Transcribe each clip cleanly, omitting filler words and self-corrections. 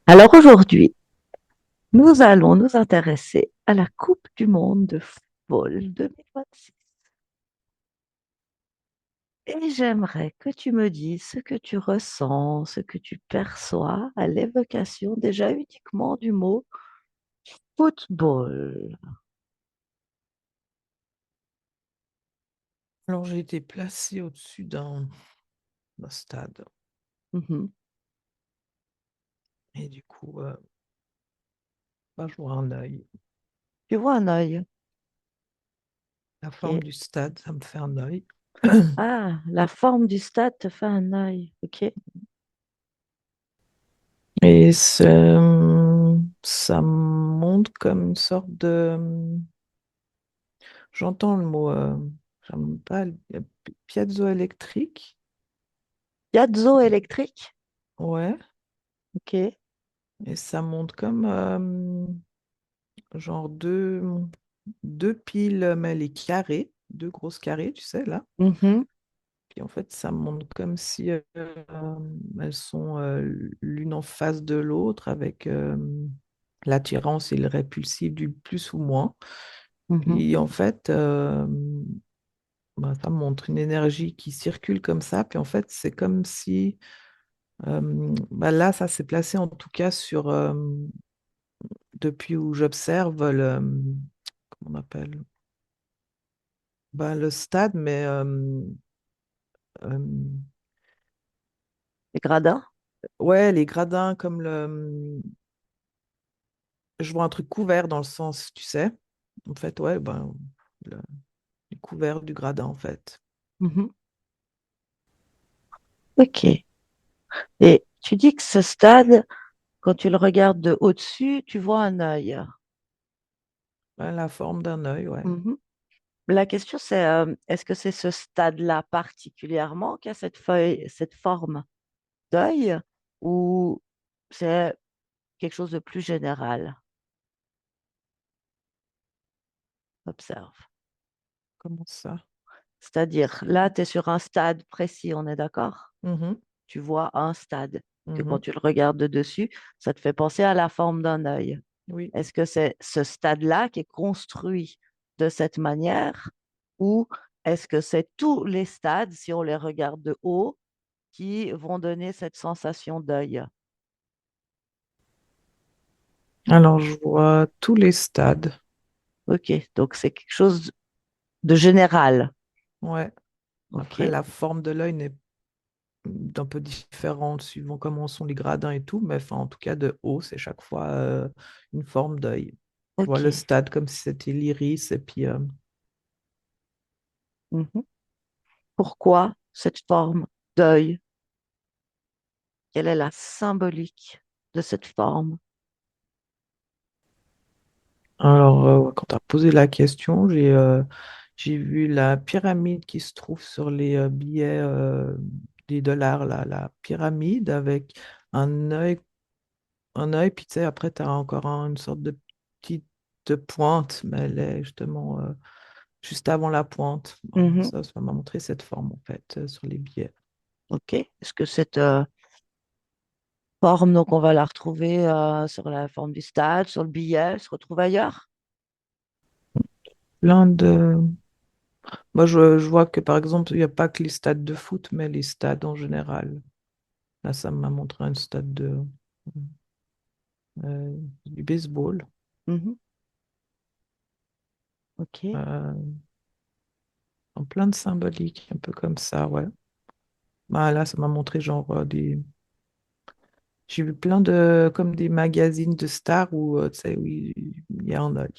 Alors aujourd'hui, nous allons nous intéresser à la Coupe du monde de football 2026. Et j'aimerais que tu me dises ce que tu ressens, ce que tu perçois à l'évocation déjà uniquement du mot football. Alors, j'ai été placé au-dessus d'un stade. Mhm. Et du coup, bah, je vois un œil. Tu vois un œil. La Ok. forme du stade, ça me fait un œil. Ah, la forme du stade te fait un œil. Ok. Et ça monte comme une sorte de... J'entends le mot, j'aime pas, piezoélectrique. Piezoélectrique. Ouais. Ok. Et ça monte comme genre deux piles, mais les carrés, deux grosses carrés, tu sais, là. Mhm. Puis en fait, ça montre comme si elles sont l'une en face de l'autre avec l'attirance et le répulsif du plus ou moins. Mhm. Puis en fait, bah, ça montre une énergie qui circule comme ça. Puis en fait, c'est comme si bah, là, ça s'est placé en tout cas sur depuis où j'observe comment on appelle bah, le stade, mais euh, Les gradins. ouais, les gradins comme le je vois un truc couvert dans le sens, tu sais. En fait, ouais, ben, le, le couvert du gradin, en fait. Mhm. Ok. Et tu dis que ce stade, quand tu le regardes de au-dessus, tu vois un œil. Ouais, la forme d'un œil, ouais. Mhm. La question, c'est est-ce que c'est ce stade-là particulièrement qui a cette forme d'œil ou c'est quelque chose de plus général? Observe. Comment ça? C'est-à-dire, là, tu es sur un stade précis, on est d'accord? Mhm, Tu vois un stade que quand mhm, tu le regardes de dessus, ça te fait penser à la forme d'un œil. oui. Est-ce que c'est ce stade-là qui est construit de cette manière ou est-ce que c'est tous les stades, si on les regarde de haut, qui vont donner cette sensation d'œil? Alors, je vois tous les stades. Ok, donc c'est quelque chose de général. Ouais. Après, Ok, la forme de l'œil n'est d'un peu différente suivant comment sont les gradins et tout, mais enfin, en tout cas, de haut, c'est chaque fois une forme d'œil. Je vois le ok. stade comme si c'était l'iris, et puis Mhm. Pourquoi cette forme d'œil? Quelle est la symbolique de cette forme? alors, quand tu as posé la question, j'ai vu la pyramide qui se trouve sur les billets des dollars, là, la pyramide avec un œil, puis tu sais, après, tu as encore une sorte de petite pointe, mais elle est justement juste avant la pointe. Bon, Mhm. ça m'a montré cette forme, en fait, sur les billets. Ok. Est-ce que cette forme, donc on va la retrouver sur la forme du stade, sur le billet, elle se retrouve ailleurs? Plein de... Moi, je vois que, par exemple, il n'y a pas que les stades de foot, mais les stades en général. Là, ça m'a montré un stade du baseball. Mhm. Ok. euh, en plein de symbolique, un peu comme ça, ouais. Bah, là, ça m'a montré genre des... J'ai vu plein de... comme des magazines de stars où, tu sais, où il y a un œil.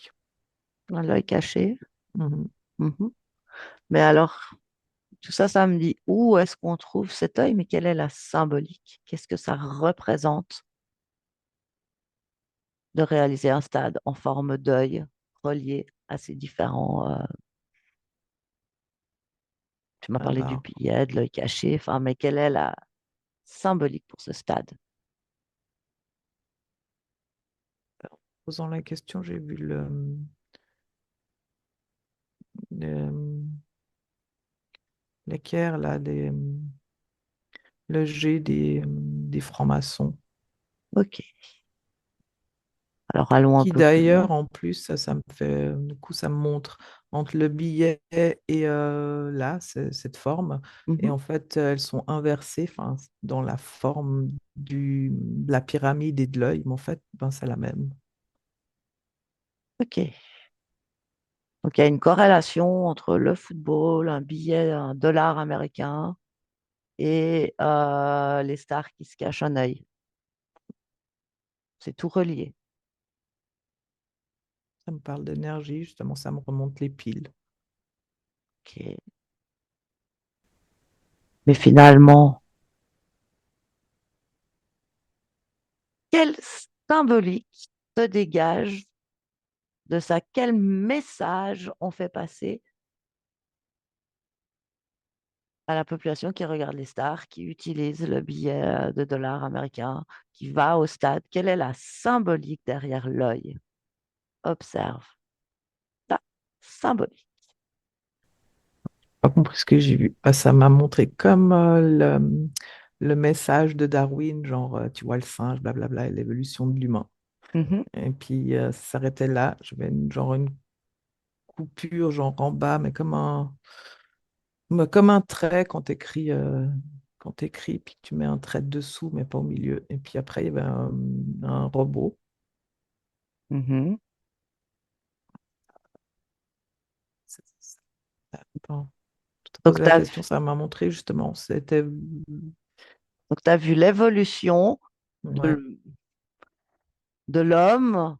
Dans l'œil caché. Mhm. Mhm. Mais alors, tout ça, ça me dit où est-ce qu'on trouve cet œil, mais quelle est la symbolique? Qu'est-ce que ça représente de réaliser un stade en forme d'œil relié à ces différents. Tu m'as parlé du Alors, billet, de l'œil caché, enfin, mais quelle est la symbolique pour ce stade? en posant la question, j'ai vu le- l'équerre, là, le G des francs-maçons. Ok. Alors allons un Qui peu plus loin. d'ailleurs, en plus, ça me fait, du coup, ça me montre entre le billet et là, cette forme. Et Mhm. en fait, elles sont inversées, enfin, dans la forme de la pyramide et de l'œil, mais en fait, ben, c'est la même. Ok. Donc il y a une corrélation entre le football, un billet, un dollar américain et les stars qui se cachent un œil. C'est tout relié. Ça me parle d'énergie, justement, ça me remonte les piles. Ok. Mais finalement, quelle symbolique se dégage de ça? Quel message on fait passer à la population qui regarde les stars, qui utilise le billet de dollar américain, qui va au stade? Quelle est la symbolique derrière l'œil? Observe la symbolique. Pas compris ce que j'ai vu. Ah, ça m'a montré comme le message de Darwin, genre, tu vois, le singe, blablabla, et l'évolution de l'humain. Mhm, Et puis, ça s'arrêtait là. Je vais genre une coupure, genre en bas, mais comme un trait quand t'écris, puis tu mets un trait dessous, mais pas au milieu. Et puis après, il y avait un robot. mhm. Attends, je te Donc, posais la question, ça m'a montré justement. C'était. tu as vu l'évolution Ouais. de, de l'homme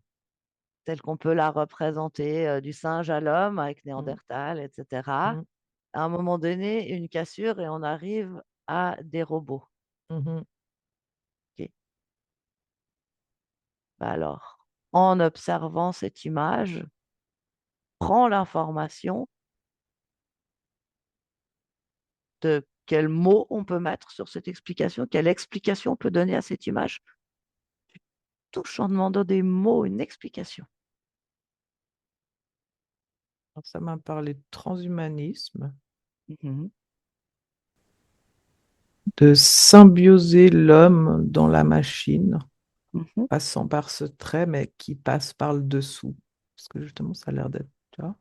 telle qu'on peut la représenter, du singe à l'homme avec Mm, Néandertal, etc. mm, À un moment donné, une cassure et on arrive à des robots. mhm. Ok. Bah alors, en observant cette image, prends l'information de quel mot on peut mettre sur cette explication, quelle explication on peut donner à cette image. Touche en demandant des mots, une explication. Alors, ça m'a parlé de transhumanisme, Mhm, de symbioser l'homme dans la machine, mhm. passant par ce trait, mais qui passe par le dessous. Parce que justement, ça a l'air d'être, tu vois,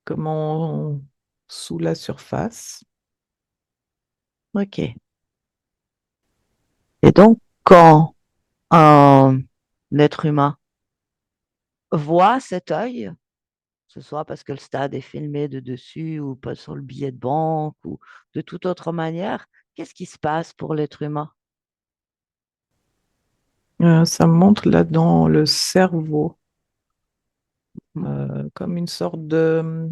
comment sous la surface. Ok. Et donc, quand un être humain voit cet œil, que ce soit parce que le stade est filmé de dessus ou pas sur le billet de banque ou de toute autre manière, qu'est-ce qui se passe pour l'être humain? Ça montre là dans le cerveau, Mhm, comme une sorte de.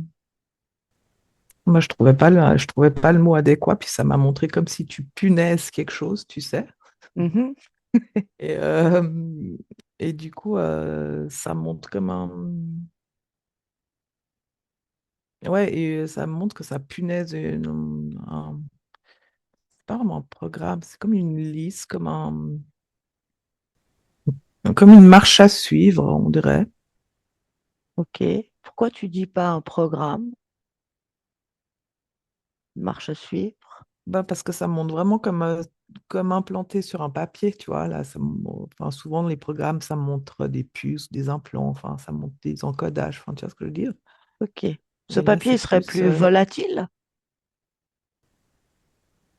Moi, je trouvais pas le mot adéquat, puis ça m'a montré comme si tu punaises quelque chose, tu sais. mhm. Et, euh, et du coup, ça montre comme un. Ouais, et ça montre que ça punaise c'est pas vraiment un programme, c'est comme une liste, comme une marche à suivre, on dirait. Ok. Pourquoi tu dis pas un programme, une marche à suivre? Bah, parce que ça montre vraiment comme implanté sur un papier, tu vois. Là, enfin, souvent, les programmes, ça montre des puces, des implants, enfin, ça montre des encodages, enfin, tu vois ce que je veux dire? Ok. Ce Et là, papier c'est il serait plus. plus volatile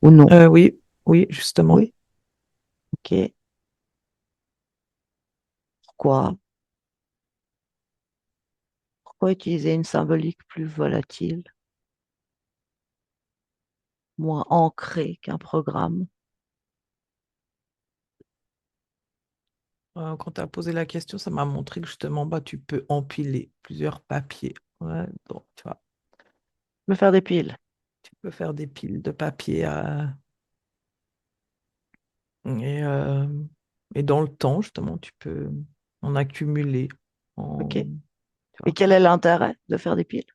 ou non? Oui, oui, justement. Oui. Ok. Pourquoi? Pourquoi utiliser une symbolique plus volatile, moins ancrée qu'un programme? Quand tu as posé la question, ça m'a montré que justement, bah, tu peux empiler plusieurs papiers. Ouais, donc, tu vois, Me faire des piles. tu peux faire des piles de papier et, euh, et dans le temps, justement, tu peux en accumuler. Ok. En, tu Et vois. quel est l'intérêt de faire des piles?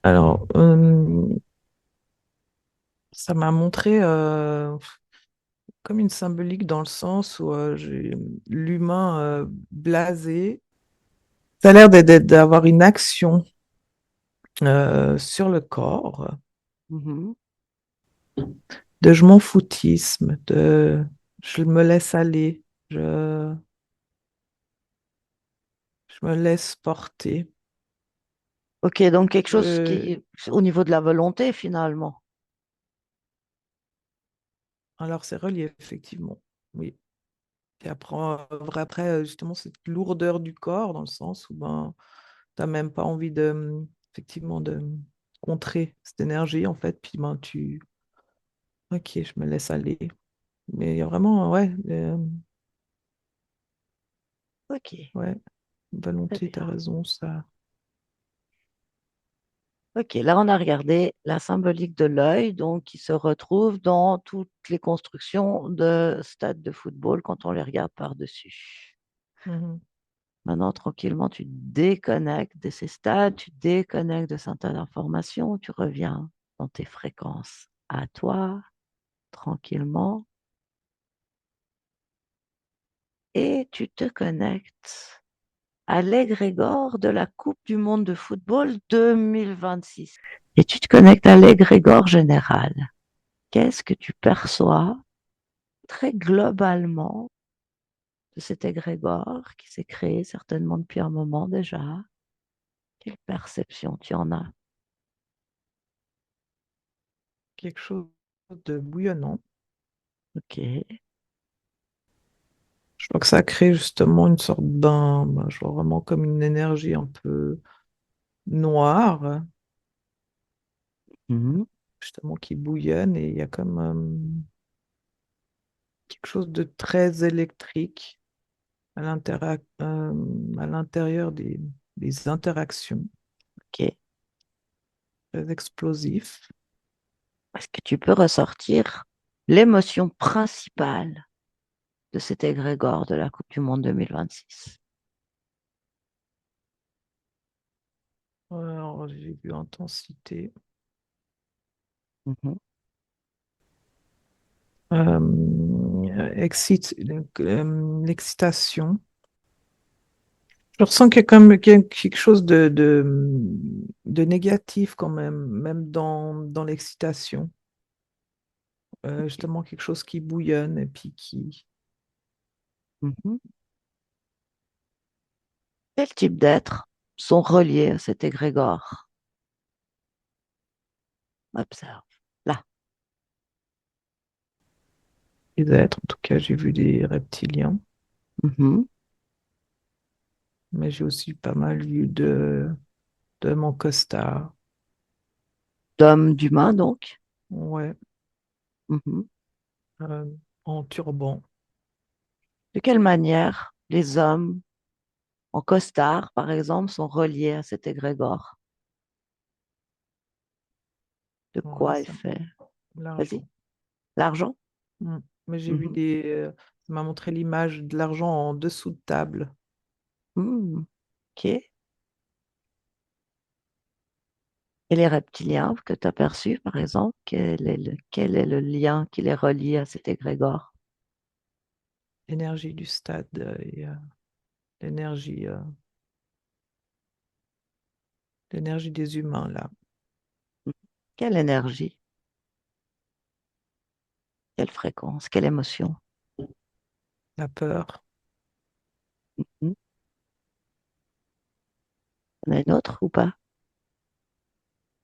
Alors, ça m'a montré comme une symbolique dans le sens où j'ai l'humain blasé. Ça a l'air d'avoir une action sur le corps, Mhm. de je m'en foutisme, de. Je me laisse aller. Je, je me laisse porter. Ok, donc quelque chose Euh, qui, au niveau de la volonté, finalement. alors, c'est relié, effectivement. Oui. Et après, justement, cette lourdeur du corps, dans le sens où ben, tu n'as même pas envie effectivement, de contrer cette énergie, en fait. Puis, ben, ok, je me laisse aller. Mais il y a vraiment, ouais, Ok, ouais, très volonté, bien. tu as raison, ça. Ok, là on a regardé la symbolique de l'œil, donc qui se retrouve dans toutes les constructions de stades de football quand on les regarde par-dessus. Mhm. Maintenant, tranquillement, tu te déconnectes de ces stades, tu te déconnectes de certaines informations, tu reviens dans tes fréquences à toi, tranquillement, et tu te connectes à l'égrégore de la Coupe du monde de football 2026. Et tu te connectes à l'égrégore général. Qu'est-ce que tu perçois très globalement de cet égrégore qui s'est créé certainement depuis un moment déjà? Quelle perception tu en as? Quelque chose de bouillonnant. Ok. Je crois que ça crée justement une sorte ben, je vois vraiment comme une énergie un peu noire, Mhm. justement, qui bouillonne et il y a comme quelque chose de très électrique à l'intérieur des interactions, Ok. très explosif. Est-ce que tu peux ressortir l'émotion principale de cet égrégore de la Coupe du Monde 2026? Alors, j'ai vu intensité. Mhm. L'excitation. Je ressens qu'il y a quelque chose de négatif quand même, même dans l'excitation. Justement, quelque chose qui bouillonne et puis qui... Mhm. Quel type d'êtres sont reliés à cet égrégore? Observe. Là. des êtres. En tout cas, j'ai vu des reptiliens, Mhm. mais j'ai aussi pas mal vu de mon costard. D'hommes, d'humains, donc. Ouais, Mhm. euh, en turban. De quelle manière les hommes en costard, par exemple, sont reliés à cet égrégore? De Alors là, quoi est ça, fait? Vas-y. l'argent. L'argent? Mais j'ai vu Mhm. des... ça m'a montré l'image de l'argent en dessous de table. Hmm. Ok. Et les reptiliens que tu as perçus, par exemple, quel est le lien qui les relie à cet égrégore? L'énergie du stade et l'énergie l'énergie des humains, là. Quelle énergie, quelle fréquence, quelle émotion? La peur. Hmm. Il y en a une autre ou pas?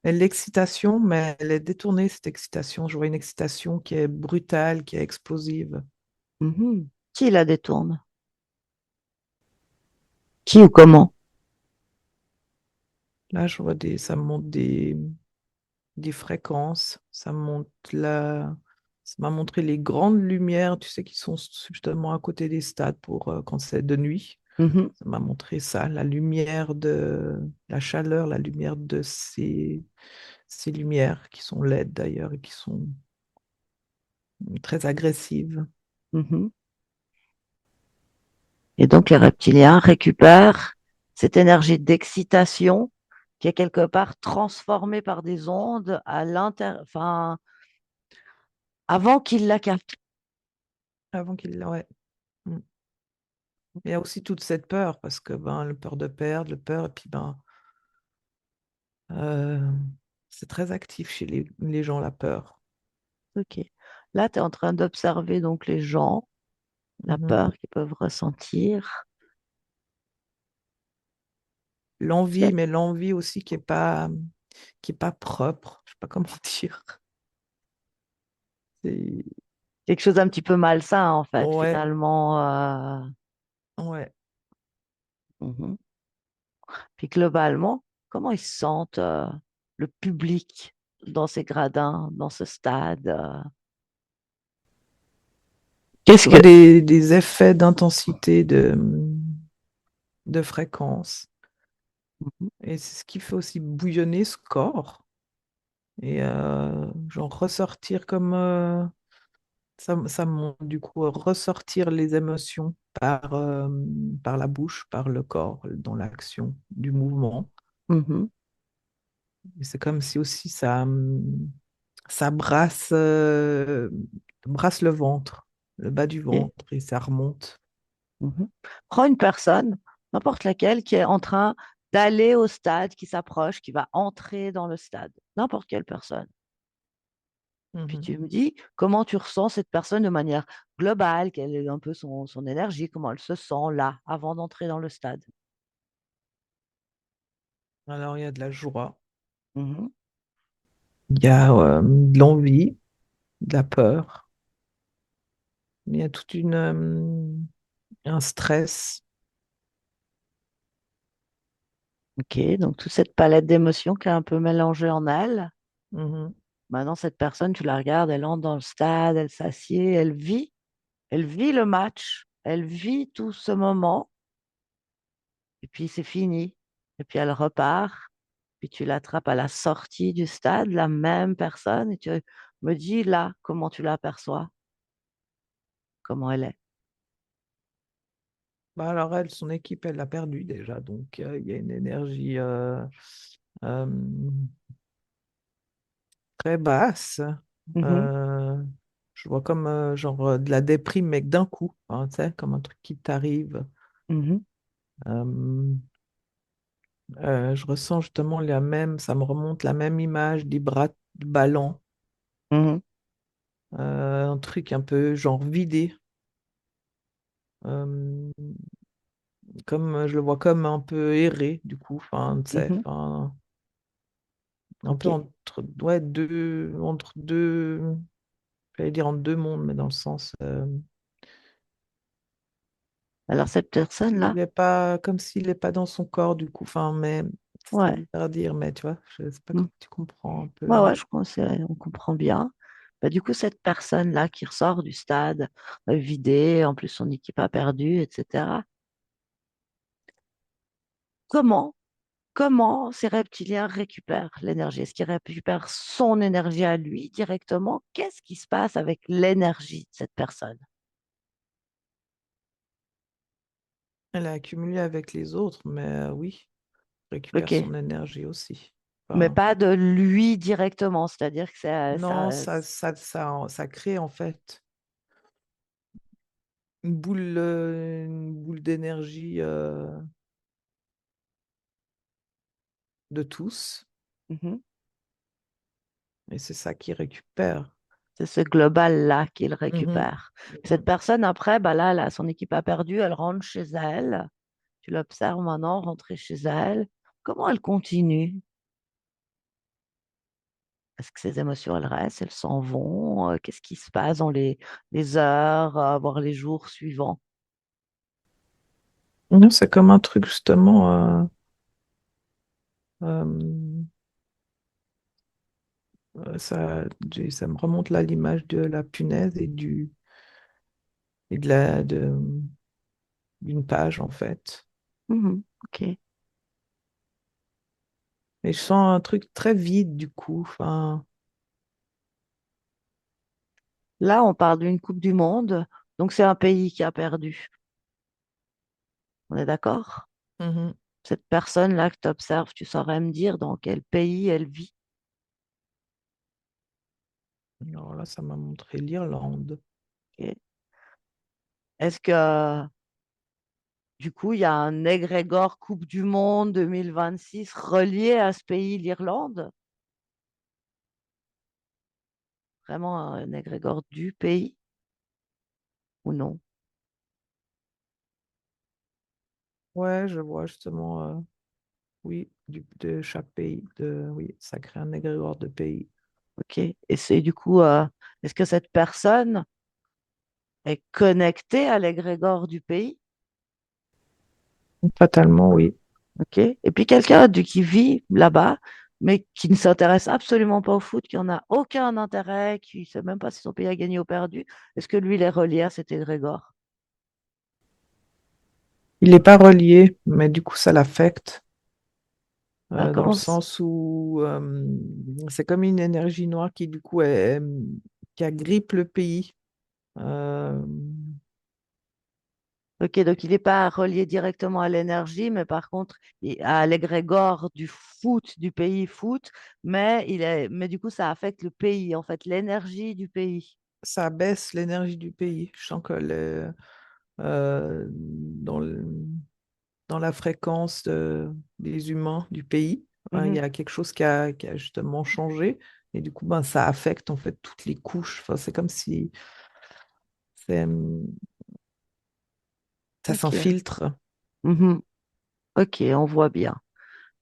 Et l'excitation, mais elle est détournée, cette excitation. Je vois une excitation qui est brutale, qui est explosive. Mhm. Qui la détourne? Qui ou comment? Là, je vois ça monte des fréquences, ça monte ça m'a montré les grandes lumières, tu sais, qui sont justement à côté des stades pour quand c'est de nuit. Mhm. Ça m'a montré ça, la lumière la chaleur, la lumière de ces lumières qui sont LED d'ailleurs et qui sont très agressives. Mhm. Et donc les reptiliens récupèrent cette énergie d'excitation qui est quelque part transformée par des ondes enfin, avant qu'ils la captent. Avant ouais. Mm. Il y a aussi toute cette peur parce que ben le peur de perdre, le peur et puis ben euh, c'est très actif chez les gens la peur. Ok. Là, tu es en train d'observer donc les gens, la Mhm. peur qu'ils peuvent ressentir. L'envie, C'est mais l'envie aussi qui est pas propre. Je sais pas comment dire. C'est... quelque chose d'un petit peu malsain, en fait, Ouais, finalement. ouais. Mhm. Puis globalement, comment ils se sentent, le public, dans ces gradins, dans ce stade? Qu'est-ce Je que... vois des effets d'intensité, de fréquence. Mhm, Et c'est ce qui fait aussi bouillonner ce corps. Et genre ressortir comme ça monte du coup ressortir les émotions par la bouche, par le corps, dans l'action du mouvement. mhm. Et c'est comme si aussi ça brasse le ventre, le bas du Ok. ventre, et ça remonte. Mhm. Prends une personne, n'importe laquelle, qui est en train d'aller au stade, qui s'approche, qui va entrer dans le stade. N'importe quelle personne. Puis Mhm. tu me dis comment tu ressens cette personne de manière globale, quelle est un peu son énergie, comment elle se sent là, avant d'entrer dans le stade. Alors il y a de la joie, Mhm, il y a de l'envie, de la peur, il y a un stress. ok, donc toute cette palette d'émotions qui est un peu mélangée en elle. Mhm. Maintenant, cette personne, tu la regardes, elle entre dans le stade, elle s'assied, elle vit le match, elle vit tout ce moment, et puis c'est fini. Et puis elle repart, puis tu l'attrapes à la sortie du stade, la même personne, et tu me dis là comment tu l'aperçois, comment elle est. Bah alors elle, son équipe, elle l'a perdu déjà, donc il y a une énergie euh, très basse. Mhm, Euh, je vois comme genre de la déprime, mais que d'un coup, hein, tu sais, comme un truc qui t'arrive. mhm, Euh, je ressens justement ça me remonte la même image des bras ballants, mhm, un truc un peu genre vidé, euh, comme je le vois comme un peu erré du coup, enfin, tu sais, mhm. enfin, un Ok. peu entre deux, j'allais dire entre deux mondes, mais dans le sens, Alors cette personne-là, il est pas comme s'il n'est pas dans son corps du coup, enfin, mais c'est ouais. bizarre à dire, mais tu vois, je sais pas Mm. comment tu comprends un Ouais, peu. ouais, je pense, on comprend bien. Bah, du coup, cette personne-là qui ressort du stade vidé, en plus son équipe a perdu, etc. Comment, comment ces reptiliens récupèrent l'énergie? Est-ce qu'ils récupèrent son énergie à lui directement? Qu'est-ce qui se passe avec l'énergie de cette personne? Elle a accumulé avec les autres, mais oui, récupère Ok, son énergie aussi. mais Enfin, pas de lui directement, c'est-à-dire que non, ça crée en fait une boule d'énergie de tous, Mhm. et c'est ça qui récupère. C'est ce global-là qu'il Mhm. récupère. Cette Mhm. personne, après, bah là, son équipe a perdu, elle rentre chez elle. Tu l'observes maintenant rentrer chez elle. Comment elle continue? Est-ce que ces émotions, elles restent, elles s'en vont? Qu'est-ce qui se passe dans les heures, voire les jours suivants? Non, c'est comme un truc justement, euh, ça me remonte là l'image de la punaise et d'une page en fait. Mhm, ok. Et je sens un truc très vide du coup. Enfin, Là, on parle d'une Coupe du Monde, donc c'est un pays qui a perdu. On est d'accord? mhm. Cette personne-là que tu observes, tu saurais me dire dans quel pays elle vit? Alors là, ça m'a montré l'Irlande. Ok. Est-ce que du coup, il y a un égrégore Coupe du Monde 2026 relié à ce pays, l'Irlande? vraiment un égrégore du pays ou non? Ouais, je vois justement, oui, de chaque pays, oui, ça crée un égrégore de pays. Ok. Et c'est du coup, est-ce que cette personne est connectée à l'égrégore du pays? Fatalement, oui. Ok. Et puis quelqu'un qui vit là-bas, mais qui ne s'intéresse absolument pas au foot, qui en a aucun intérêt, qui ne sait même pas si son pays a gagné ou perdu, est-ce que lui, il est relié à cet égrégore? Il n'est pas relié, mais du coup, ça l'affecte, Ah, dans le sens où c'est comme une énergie noire qui, du coup, qui agrippe le pays. Euh, ok, donc il n'est pas relié directement à l'énergie, mais par contre à l'égrégore du foot, du pays foot, mais du coup ça affecte le pays, en fait, l'énergie du pays. Ça baisse l'énergie du pays. Je sens que dans dans la fréquence des humains du pays, il Mhm. y a quelque chose qui a justement changé. Et du coup, ben, ça affecte en fait toutes les couches. Enfin, c'est comme si ça Ok. s'infiltre. Mhm. Ok, on voit bien.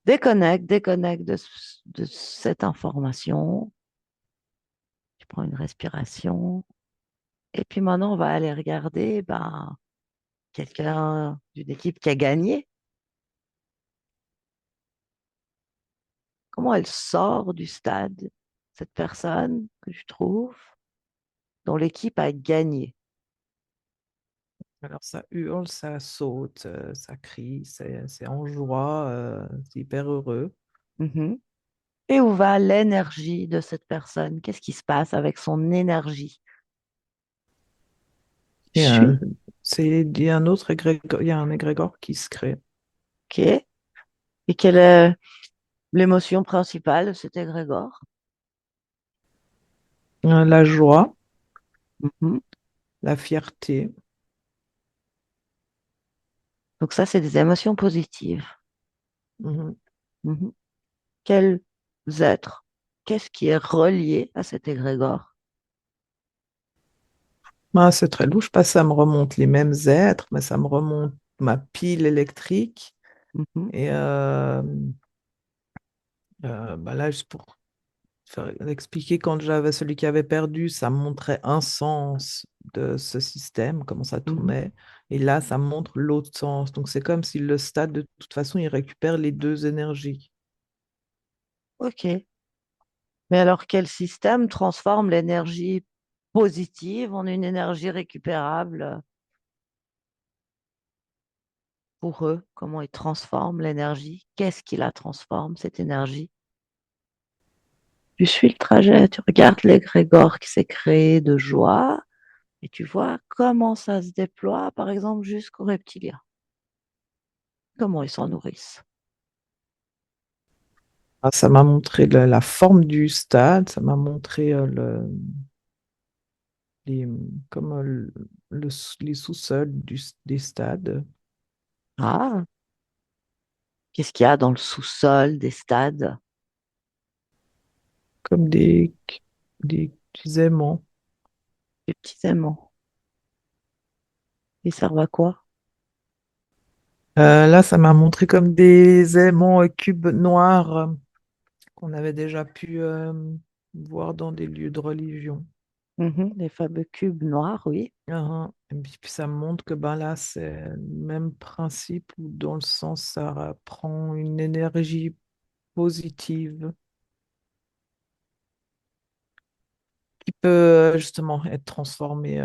Déconnecte, déconnecte de cette information. Tu prends une respiration. Et puis maintenant, on va aller regarder ben, quelqu'un d'une équipe qui a gagné. Comment elle sort du stade, cette personne que je trouve, dont l'équipe a gagné. Alors ça hurle, ça saute, ça crie, c'est en joie, c'est hyper heureux. Mhm. Et où va l'énergie de cette personne? Qu'est-ce qui se passe avec son énergie? Je Et suis. il y a un autre égrégore, il y a un égrégore qui se crée. OK. Et quelle est l'émotion principale de cet égrégore? La joie, Mhm. la fierté. Donc ça, c'est des émotions positives. Mhm. Mhm. Quels êtres? Qu'est-ce qui est relié à cet égrégore? Ah, c'est très louche, pas ça me remonte les mêmes êtres, mais ça me remonte ma pile électrique. Mhm. Et bah là, juste pour expliquer, quand j'avais celui qui avait perdu, ça me montrait un sens de ce système, comment ça Mhm. tournait. Et là, ça me montre l'autre sens. Donc c'est comme si le stade, de toute façon, il récupère les deux énergies. OK. Mais alors, quel système transforme l'énergie positive en une énergie récupérable pour eux? Comment ils transforment l'énergie? Qu'est-ce qui la transforme, cette énergie? Tu suis le trajet, tu regardes l'égrégore qui s'est créé de joie et tu vois comment ça se déploie, par exemple, jusqu'aux reptiliens. Comment ils s'en nourrissent. Ah, ça m'a montré la forme du stade, ça m'a montré les, comme les sous-sols des stades, Ah, qu'est-ce qu'il y a dans le sous-sol des stades? comme des petits aimants. Des petits aimants. Ils servent à quoi? Là, ça m'a montré comme des aimants cubes noirs qu'on avait déjà pu voir dans des lieux de religion. Mhm, les fameux cubes noirs, oui. Et puis ça me montre que ben là, c'est le même principe où dans le sens, ça prend une énergie positive qui peut justement être transformée.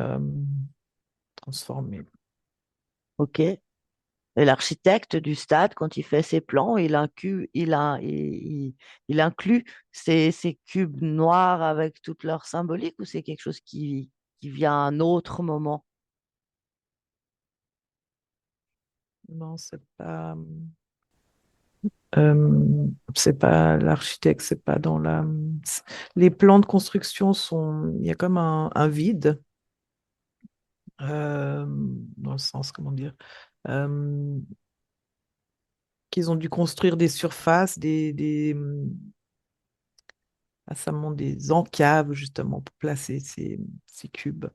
Transformée. OK. Et l'architecte du stade, quand il fait ses plans, il inclut ces cubes noirs avec toute leur symbolique ou c'est quelque chose qui vient à un autre moment? Non, c'est pas l'architecte, c'est pas dans la. Les plans de construction sont. Il y a comme un vide, dans le sens, comment dire, euh, qu'ils ont dû construire des surfaces, Ça monte des encaves justement pour placer ces cubes.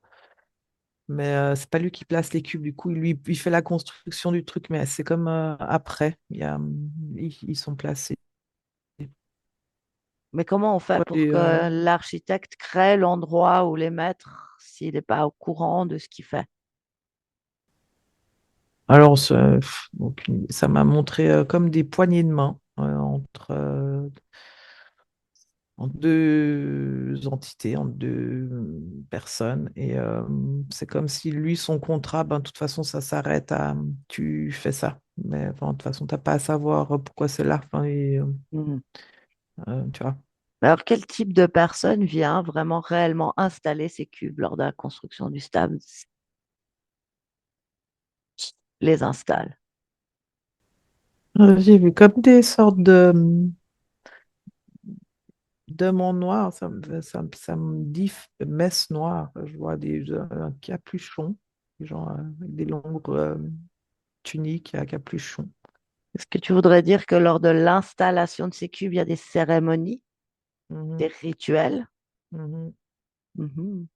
Mais c'est pas lui qui place les cubes, du coup, il fait la construction du truc, mais c'est comme après, ils sont placés. Mais comment on fait Ouais, pour que l'architecte crée l'endroit où les mettre s'il n'est pas au courant de ce qu'il fait? alors, ça m'a montré comme des poignées de main entre deux entités, entre deux personnes. Et c'est comme si lui, son contrat, ben, de toute façon, ça s'arrête à tu fais ça. Mais enfin, de toute façon, tu n'as pas à savoir pourquoi c'est là. Enfin, Mhm. tu vois. Alors, quel type de personne vient vraiment réellement installer ces cubes lors de la construction du stade, les installe? J'ai vu comme des sortes de monts noirs, ça me dit messe noire. Je vois un capuchon, des gens avec des longues tuniques à capuchon. Est-ce que tu voudrais dire que lors de l'installation de ces cubes, il y a des cérémonies, des Mhm, rituels? mhm. Mhm.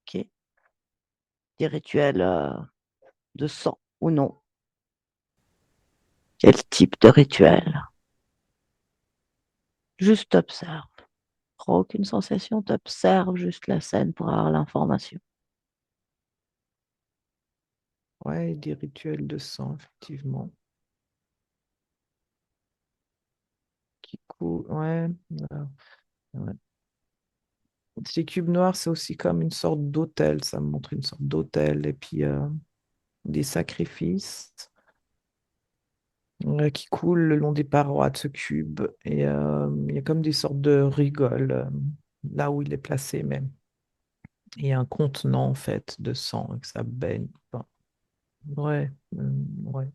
Ok. Des rituels de sang ou non? Quel type de rituel? Juste observe. Prends aucune sensation, t'observes juste la scène pour avoir l'information. Ouais, des rituels de sang, effectivement. Ouais. Ouais. Ces cubes noirs, c'est aussi comme une sorte d'autel. Ça me montre une sorte d'autel et puis des sacrifices qui coulent le long des parois de ce cube. Et il y a comme des sortes de rigoles là où il est placé même. Il y a un contenant en fait de sang et que ça baigne. Enfin, ouais, ouais.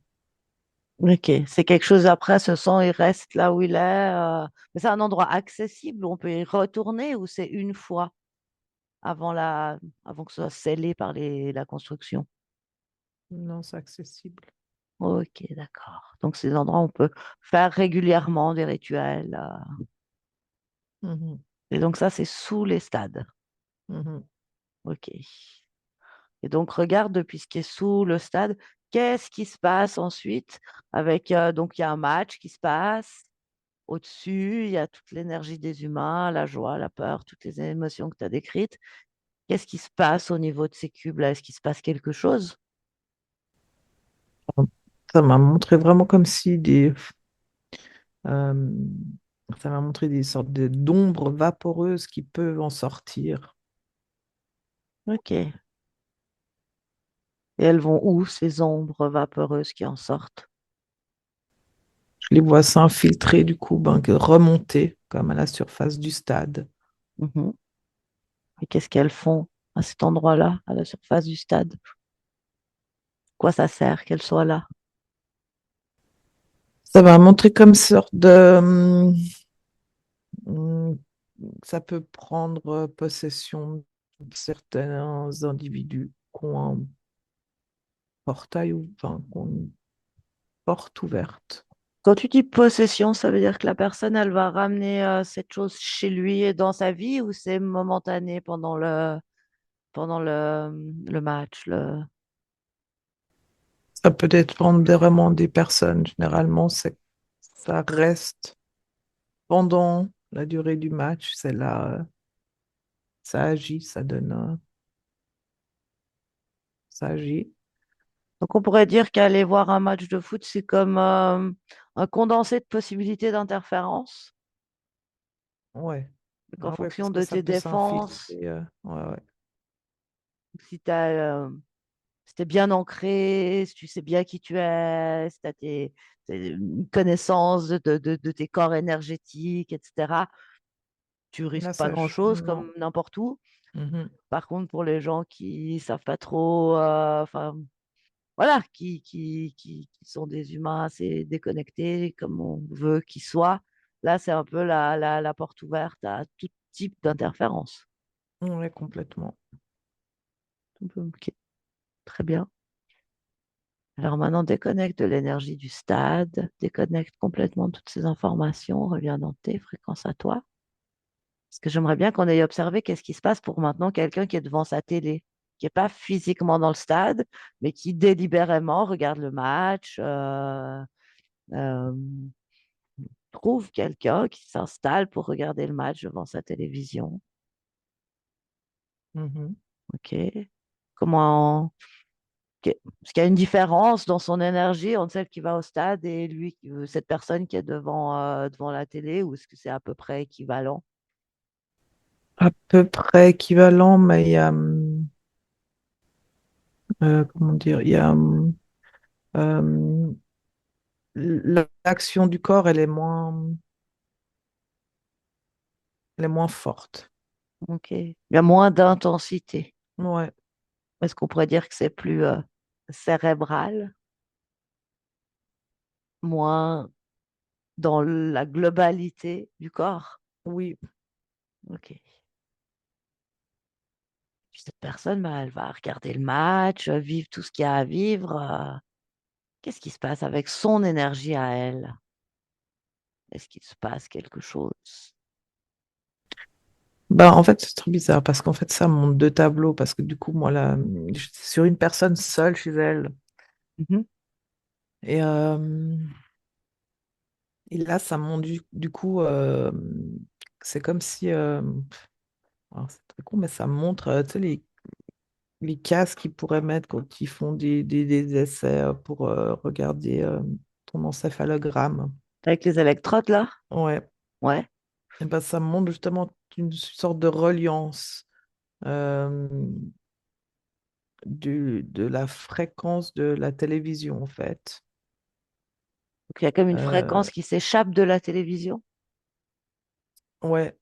Ok, c'est quelque chose après, ce sang, il reste là où il est. Mais c'est un endroit accessible où on peut y retourner ou c'est une fois avant que ce soit scellé par la construction. Non, c'est accessible. Ok, d'accord. Donc, c'est des endroits où on peut faire régulièrement des rituels. Mhm, Et donc, ça, c'est sous les stades. mhm. Ok. Et donc, regarde depuis ce qui est sous le stade, qu'est-ce qui se passe ensuite avec, donc, il y a un match qui se passe. Au-dessus, il y a toute l'énergie des humains, la joie, la peur, toutes les émotions que tu as décrites. Qu'est-ce qui se passe au niveau de ces cubes-là? Est-ce qu'il se passe quelque chose? Ça m'a montré vraiment comme si euh, ça m'a montré des sortes d'ombres vaporeuses qui peuvent en sortir. Ok. Et elles vont où, ces ombres vaporeuses qui en sortent? Je les vois s'infiltrer du coup, ben, remonter comme à la surface du stade. Mhm. Et qu'est-ce qu'elles font à cet endroit-là, à la surface du stade? Quoi ça sert qu'elles soient là? Ça va montrer comme sorte hum, ça peut prendre possession de certains individus qui ont un portail ou enfin, qui ont une porte ouverte. Quand tu dis possession, ça veut dire que la personne, elle va ramener cette chose chez lui et dans sa vie ou c'est momentané pendant le match, Ça peut être prendre vraiment des personnes. Généralement, ça reste pendant la durée du match. C'est là, ça agit, ça agit. Donc, on pourrait dire qu'aller voir un match de foot, c'est comme un condensé de possibilités d'interférence. Ouais. Donc, en Ah ouais, fonction parce que de ça tes peut défenses, s'infiltrer. Ouais, ouais. si t'es bien ancré, si tu sais bien qui tu es, si tu as une connaissance de tes corps énergétiques, etc., tu risques Là, pas grand-chose non. comme n'importe où. Mhm. Par contre, pour les gens qui savent pas trop, enfin, voilà, qui sont des humains assez déconnectés, comme on veut qu'ils soient. Là, c'est un peu la porte ouverte à tout type d'interférence. Ouais, complètement. Ok, très bien. Alors maintenant, déconnecte de l'énergie du stade, déconnecte complètement toutes ces informations, reviens dans tes fréquences à toi. Parce que j'aimerais bien qu'on ait observé qu'est-ce qui se passe pour maintenant quelqu'un qui est devant sa télé, qui n'est pas physiquement dans le stade, mais qui délibérément regarde le match, euh, trouve quelqu'un qui s'installe pour regarder le match devant sa télévision. Mhm. OK. Comment, Est-ce qu'il y a une différence dans son énergie entre celle qui va au stade et lui, cette personne qui est devant la télé, ou est-ce que c'est à peu près équivalent? À peu près équivalent, mais il y a, comment dire, il y a, euh, l'action du corps, elle est moins forte. OK. Il y a moins d'intensité. Ouais, Est-ce qu'on pourrait dire que c'est plus cérébral, moins dans la globalité du corps? oui. OK. Puis cette personne, ben, elle va regarder le match, vivre tout ce qu'il y a à vivre. Qu'est-ce qui se passe avec son énergie à elle? Est-ce qu'il se passe quelque chose? Ben, en fait, c'est trop bizarre parce qu'en fait, ça monte deux tableaux parce que du coup, moi, là, je suis sur une personne seule chez elle. Mhm. Et, et là, ça monte du coup, c'est comme si, alors, c'est très con, mais ça montre, tu sais, les cases qu'ils pourraient mettre quand ils font des essais pour regarder ton encéphalogramme. Avec les électrodes, là? Ouais. Ouais. Et ben, ça montre justement une sorte de reliance euh, de la fréquence de la télévision, en fait. Donc il y a comme une Euh, fréquence qui s'échappe de la télévision. ouais,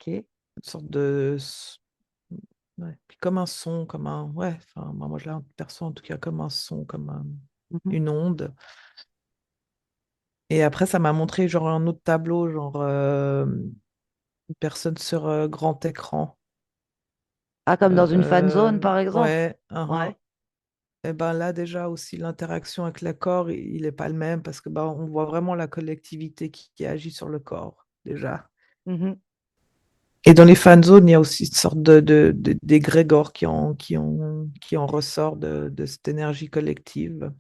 OK. une sorte de... ouais. Puis comme un son, comme un... Ouais, enfin, moi, je la perçois en tout cas comme un son, comme Mhm. une onde. Et après, ça m'a montré genre un autre tableau, genre une personne sur grand écran. Ah, comme dans une fan zone, par exemple. Ouais, Ouais. et ben là déjà aussi l'interaction avec le corps, il est pas le même parce que ben, on voit vraiment la collectivité qui agit sur le corps déjà. Mhm. Et dans les fan zones, il y a aussi une sorte d'égrégore qui en ressort de cette énergie collective.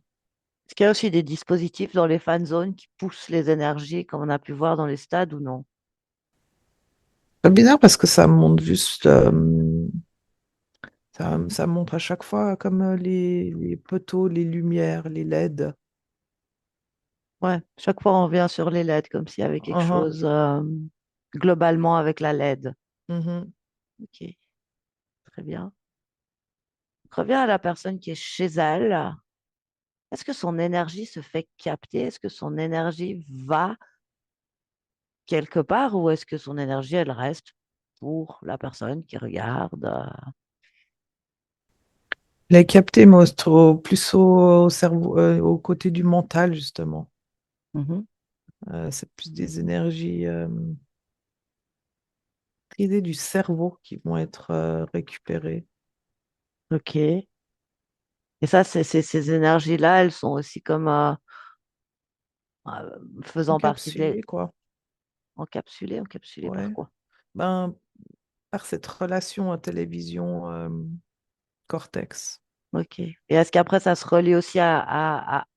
Est-ce qu'il y a aussi des dispositifs dans les fan zones qui poussent les énergies, comme on a pu voir dans les stades ou non? C'est bizarre parce que ça montre juste, ça montre à chaque fois comme les poteaux, les lumières, les LED. Ouais. Chaque fois, on revient sur les LED, comme s'il y avait quelque Uhum, chose globalement avec la LED. mhm. OK. Très bien. Reviens à la personne qui est chez elle. Est-ce que son énergie se fait capter? Est-ce que son énergie va quelque part ou est-ce que son énergie, elle reste pour la personne qui regarde? Les captés, moi, plus au cerveau, au côté du mental, justement. Mhm. C'est plus des énergies prisées du cerveau qui vont être récupérées. OK. Et ça, ces énergies-là, elles sont aussi comme faisant partie Encapsulées, quoi. encapsulées par Ouais. quoi? Ben, par cette relation à télévision cortex. OK. Et est-ce qu'après, ça se relie aussi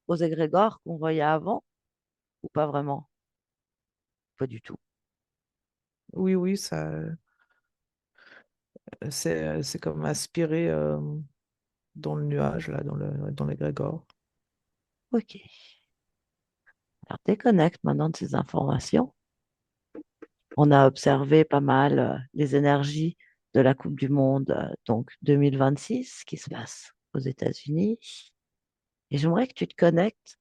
aux égrégores qu'on voyait avant ou pas vraiment? Pas du tout. Oui, oui, ça, c'est comme aspiré dans le nuage, là, dans l'égrégore. OK. Alors, déconnecte maintenant de ces informations. On a observé pas mal les énergies de la Coupe du Monde, donc 2026, qui se passe aux États-Unis. Et j'aimerais que tu te connectes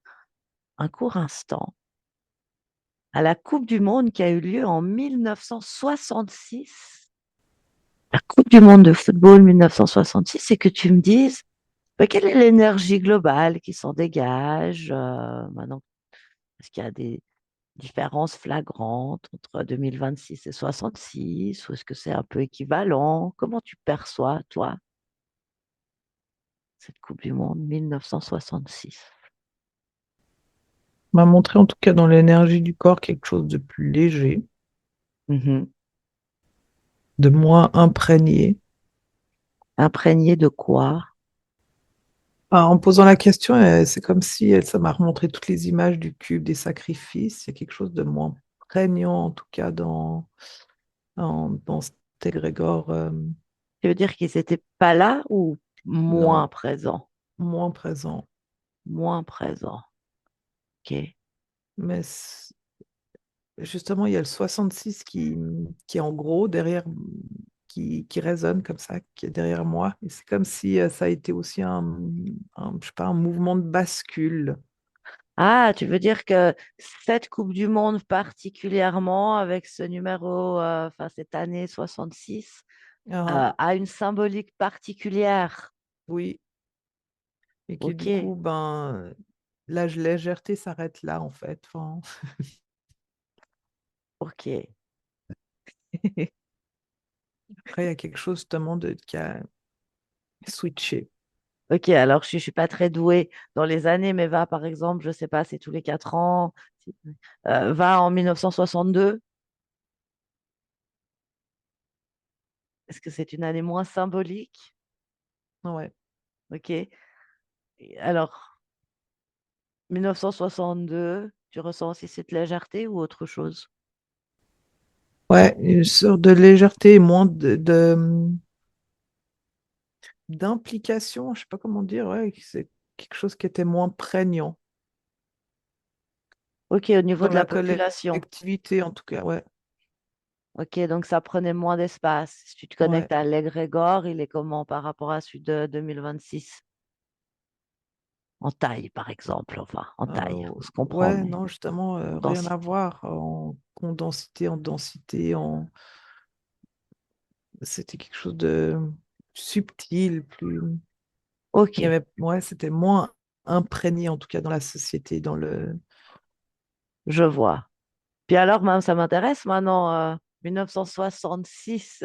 un court instant à la Coupe du Monde qui a eu lieu en 1966. La Coupe du Monde de football 1966, et que tu me dises quelle est l'énergie globale qui s'en dégage maintenant. Est-ce qu'il y a des différences flagrantes entre 2026 et 66, ou est-ce que c'est un peu équivalent? Comment tu perçois, toi, cette Coupe du Monde 1966? M'a montré en tout cas dans l'énergie du corps quelque chose de plus léger. Mhm. de moins imprégné. Imprégné de quoi? Ah, en posant la question, c'est comme si ça m'a remontré toutes les images du cube des sacrifices. Il y a quelque chose de moins prégnant, en tout cas, dans cet égrégore. Tu veux dire qu'ils n'étaient pas là ou moins Non, présents? moins présent. Moins présents. Ok. Mais justement, il y a le 66 qui est en gros derrière, qui résonne comme ça, qui est derrière moi. Et c'est comme si ça a été aussi je sais pas, un mouvement de bascule. Ah, tu veux dire que cette Coupe du Monde particulièrement avec ce numéro, enfin cette année 66, Ah, a une symbolique particulière. oui, et que du Ok, coup, ben, la légèreté s'arrête là, en fait. Enfin, ok. après, il y a quelque chose justement qui a switché. Ok, alors je ne suis pas très douée dans les années, mais va par exemple, je sais pas, c'est tous les 4 ans. Va en 1962. Est-ce que c'est une année moins symbolique? Ouais. Ok. Alors, 1962, tu ressens aussi cette légèreté ou autre chose? Ouais, une sorte de légèreté, moins d'implication, je sais pas comment dire, ouais, c'est quelque chose qui était moins prégnant Ok, au niveau dans de la la population. collectivité, en tout cas, ouais. Ok, donc ça prenait moins d'espace. Si tu te Ouais. connectes à l'égrégore, il est comment par rapport à celui de 2026? En taille, par exemple. Enfin, en taille, on se comprend, Ouais, mais non, justement, en rien à densité. voir en densité, c'était quelque chose de subtil, plus. Ok, Il y avait, ouais, c'était moins imprégné, en tout cas, dans la société, dans le. je vois. Puis alors, même, ça m'intéresse maintenant, 1966,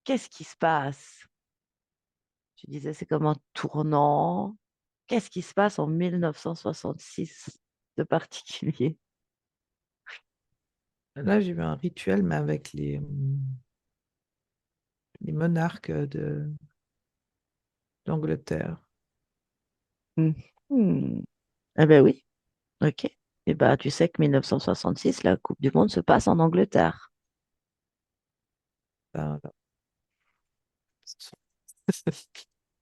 qu'est-ce qui se passe? Tu disais, c'est comme un tournant. Qu'est-ce qui se passe en 1966 de particulier? Là, j'ai vu un rituel, mais avec les monarques d'Angleterre. Mhm. Eh ben oui, ok. Eh ben, tu sais que 1966, la Coupe du Monde se passe en Angleterre. Ben,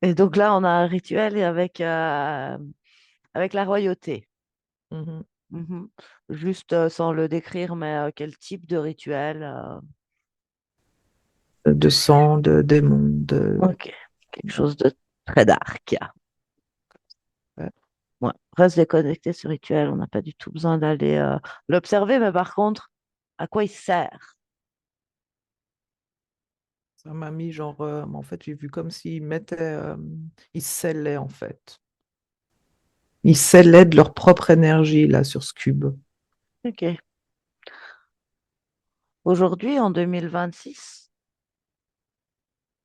Et donc là, on a un rituel avec la royauté. mhm. Mhm. Juste sans le décrire, mais quel type de rituel? De sang, de démons, Ok, quelque chose de très dark. ouais, Ouais. Reste déconnecté ce rituel, on n'a pas du tout besoin d'aller l'observer, mais par contre, à quoi il sert? ça m'a mis genre, en fait, j'ai vu comme s'ils mettaient, ils scellaient en fait. Ils scellaient de leur propre énergie là sur ce cube. Ok. Aujourd'hui, en 2026,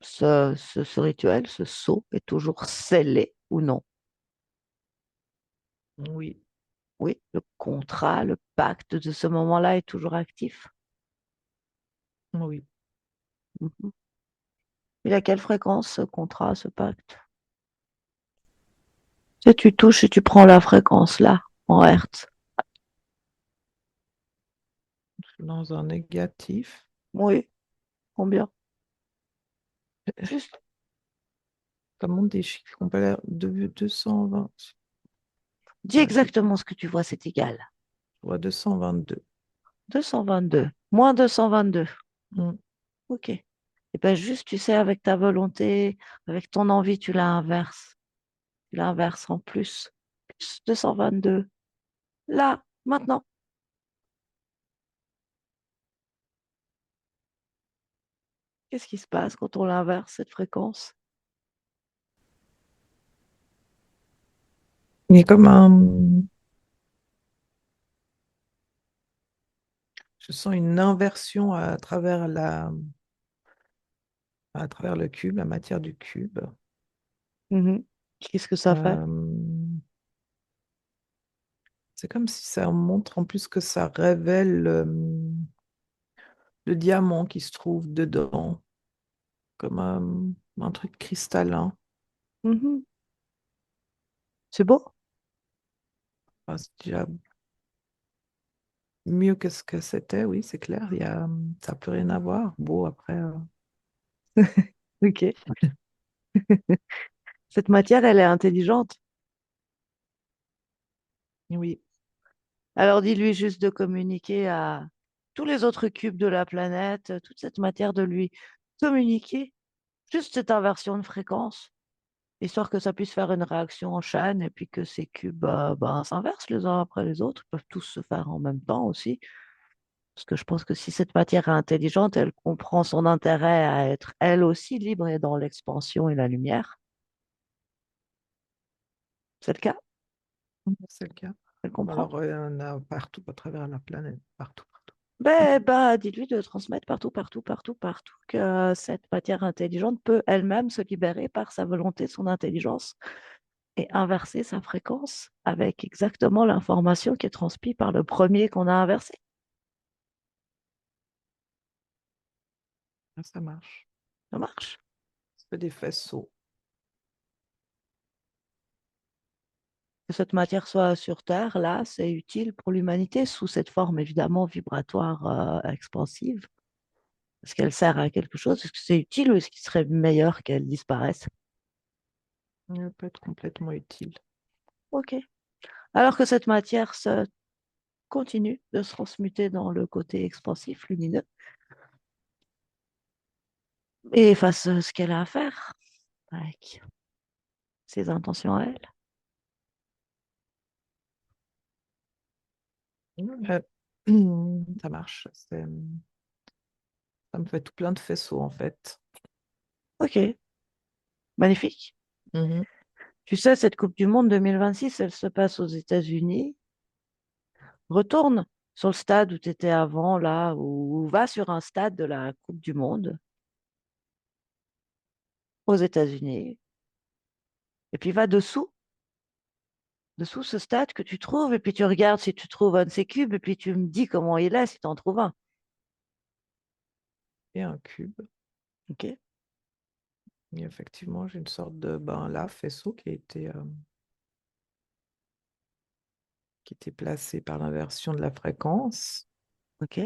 ce rituel, ce sceau est toujours scellé ou non? Oui, Oui, le contrat, le pacte de ce moment-là est toujours actif. oui. Mhm. Il a quelle fréquence ce contrat, ce pacte? Si tu touches et tu prends la fréquence là, en hertz. Dans un négatif. Oui, combien? Juste. Comment des chiffres qu'on peut l'air de 220. Dis Ouais, exactement ce que tu vois, c'est égal. je vois 222. 222. Moins 222. Mm. Ok. Et bien juste, tu sais, avec ta volonté, avec ton envie, tu l'inverses. Tu l'inverses en plus. Plus 222. Là, maintenant. Qu'est-ce qui se passe quand on l'inverse, cette fréquence? Il y a comme je sens une inversion à travers le cube, la matière du cube. Mhm. Qu'est-ce que ça fait? Euh, c'est comme si ça montre en plus que ça révèle le diamant qui se trouve dedans, comme un truc cristallin. Mhm. C'est beau. Ah, c'est déjà mieux que ce que c'était, oui, c'est clair. Ça n'a plus rien à voir. Beau, après. Ok. Cette matière, elle est intelligente. Oui, Alors dis-lui juste de communiquer à tous les autres cubes de la planète, toute cette matière, de lui communiquer juste cette inversion de fréquence, histoire que ça puisse faire une réaction en chaîne et puis que ces cubes ben, s'inversent les uns après les autres. Ils peuvent tous se faire en même temps aussi. Parce que je pense que si cette matière est intelligente, elle comprend son intérêt à être elle aussi libre et dans l'expansion et la lumière. C'est le cas? c'est le cas. Elle comprend? Alors, on a partout à travers la planète, partout, partout. Ben, bah, dites-lui de transmettre partout, partout, partout, partout que cette matière intelligente peut elle-même se libérer par sa volonté, son intelligence et inverser sa fréquence avec exactement l'information qui est transmise par le premier qu'on a inversé. Ah, ça marche. Ça marche. Ça fait des faisceaux. Que cette matière soit sur Terre, là, c'est utile pour l'humanité sous cette forme évidemment vibratoire expansive. Est-ce qu'elle sert à quelque chose? Est-ce que c'est utile ou est-ce qu'il serait meilleur qu'elle disparaisse? Ça peut être complètement utile. Ok. Alors que cette matière se continue de se transmuter dans le côté expansif, lumineux, et fasse ce qu'elle a à faire avec ses intentions à elle. Euh, ça marche. Ça me fait tout plein de faisceaux, en fait. Ok, magnifique. Mhm. Tu sais, cette Coupe du Monde 2026, elle se passe aux États-Unis. Retourne sur le stade où tu étais avant, là, ou va sur un stade de la Coupe du Monde aux États-Unis, et puis va dessous ce stade que tu trouves, et puis tu regardes si tu trouves un de ces cubes, et puis tu me dis comment il est si tu en trouves un. Et un cube. Ok? Et effectivement, j'ai une sorte de là, faisceau qui était placé par l'inversion de la fréquence. Ok?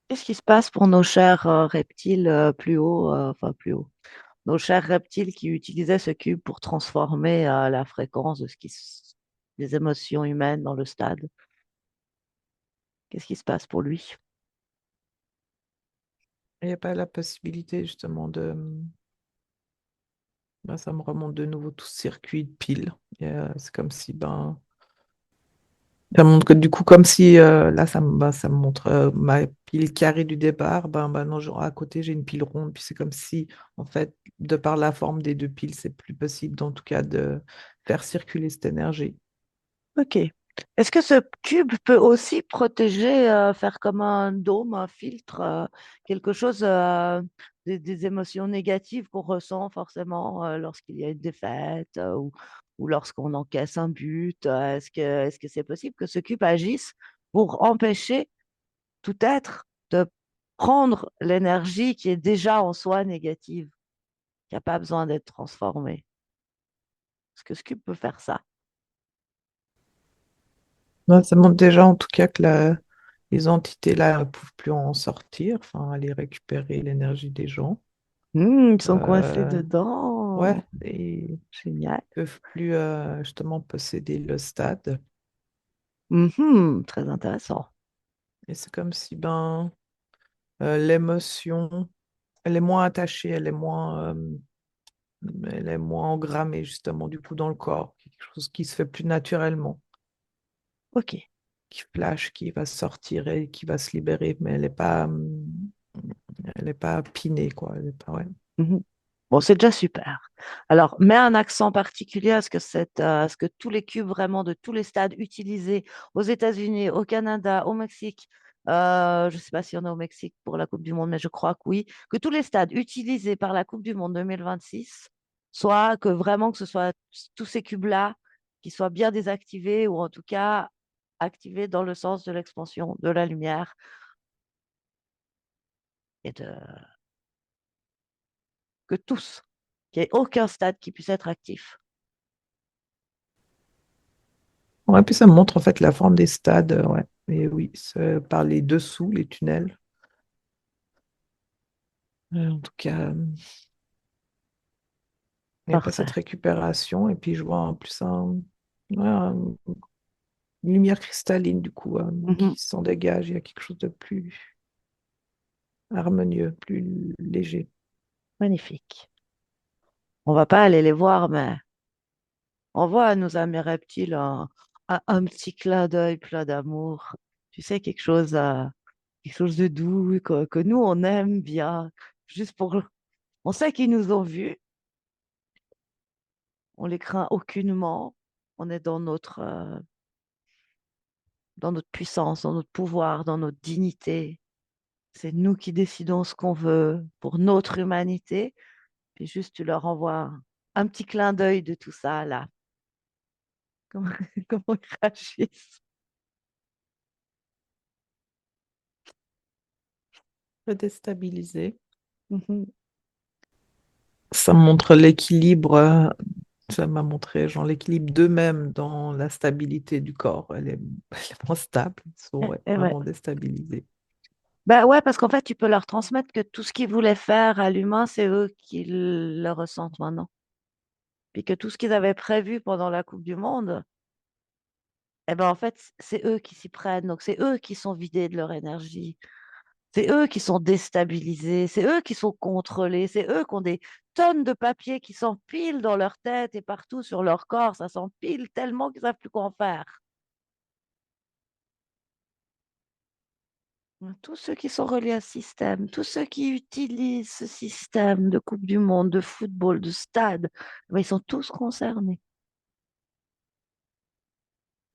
Qu'est-ce qui se passe pour nos chers reptiles plus haut, enfin plus haut, nos chers reptiles qui utilisaient ce cube pour transformer la fréquence de des émotions humaines dans le stade? Qu'est-ce qui se passe pour lui? Il n'y a pas la possibilité justement ça me remonte de nouveau tout ce circuit de piles. C'est comme si ça montre que du coup, comme si là, ça me montre ma pile carrée du départ. Non, genre, à côté, j'ai une pile ronde. Puis c'est comme si, en fait, de par la forme des deux piles, c'est plus possible, en tout cas, de faire circuler cette énergie. Ok. Est-ce que ce cube peut aussi protéger, faire comme un dôme, un filtre, quelque chose des émotions négatives qu'on ressent forcément lorsqu'il y a une défaite ou lorsqu'on encaisse un but? Est-ce que c'est possible que ce cube agisse pour empêcher tout être de prendre l'énergie qui est déjà en soi négative, qui n'a pas besoin d'être transformée? Est-ce que ce cube peut faire ça? Ouais, ça montre déjà, en tout cas, que les entités là ne peuvent plus en sortir, enfin, aller récupérer l'énergie des gens. Ils sont coincés Euh, ouais, dedans. et Génial. peuvent plus justement posséder le stade. Mhm, très intéressant. Et c'est comme si l'émotion, elle est moins attachée, elle est moins engrammée justement du coup dans le corps, quelque chose qui se fait plus naturellement, Ok. qui flash, qui va sortir et qui va se libérer, mais elle est pas pinée quoi. Elle est pas, ouais. Mhm. Bon, c'est déjà super. Alors, mets un accent particulier à ce que tous les cubes vraiment de tous les stades utilisés aux États-Unis, au Canada, au Mexique, je ne sais pas s'il y en a au Mexique pour la Coupe du Monde, mais je crois que oui, que tous les stades utilisés par la Coupe du Monde 2026 soit que vraiment que ce soit tous ces cubes-là qui soient bien désactivés ou en tout cas activés dans le sens de l'expansion de la lumière et que tous, qu'il n'y ait aucun stade qui puisse être actif. Ouais, puis ça montre en fait la forme des stades, ouais. Et oui, par les dessous, les tunnels. En tout cas, il n'y a pas cette Parfait. récupération. Et puis je vois en plus ouais, une lumière cristalline du coup Mhm. qui s'en dégage. Il y a quelque chose de plus harmonieux, plus léger. Magnifique. On va pas aller les voir, mais on voit à nos amis reptiles un petit clin d'œil plein d'amour. Tu sais, quelque chose de doux que nous, on aime bien. Juste pour... On sait qu'ils nous ont vus, on les craint aucunement. On est dans notre puissance, dans notre pouvoir, dans notre dignité. C'est nous qui décidons ce qu'on veut pour notre humanité. Puis juste, tu leur envoies un petit clin d'œil de tout ça, là. Comment, comment ils réagissent. Déstabilisé. Mhm. Ça montre l'équilibre, ça m'a montré genre l'équilibre d'eux-mêmes dans la stabilité du corps. Elle est moins stable, ils sont ouais, Et ouais. vraiment déstabilisés. Ben ouais, parce qu'en fait, tu peux leur transmettre que tout ce qu'ils voulaient faire à l'humain, c'est eux qui le ressentent maintenant. Puis que tout ce qu'ils avaient prévu pendant la Coupe du Monde, eh ben en fait, c'est eux qui s'y prennent. Donc c'est eux qui sont vidés de leur énergie. C'est eux qui sont déstabilisés. C'est eux qui sont contrôlés. C'est eux qui ont des tonnes de papier qui s'empilent dans leur tête et partout sur leur corps. Ça s'empile tellement qu'ils ne savent plus quoi en faire. Tous ceux qui sont reliés à ce système, tous ceux qui utilisent ce système de Coupe du Monde, de football, de stade, ben, ils sont tous concernés.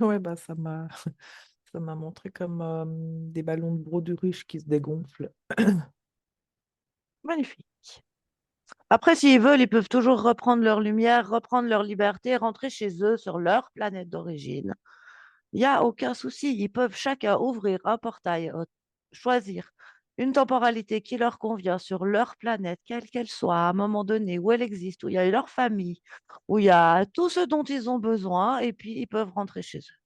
Ouais, bah ça m'a montré comme des ballons de baudruche qui se dégonflent. Magnifique. Après, s'ils veulent, ils peuvent toujours reprendre leur lumière, reprendre leur liberté, rentrer chez eux sur leur planète d'origine. Il n'y a aucun souci. Ils peuvent chacun ouvrir un portail, choisir une temporalité qui leur convient sur leur planète, quelle qu'elle soit, à un moment donné, où elle existe, où il y a leur famille, où il y a tout ce dont ils ont besoin, et puis ils peuvent rentrer chez eux.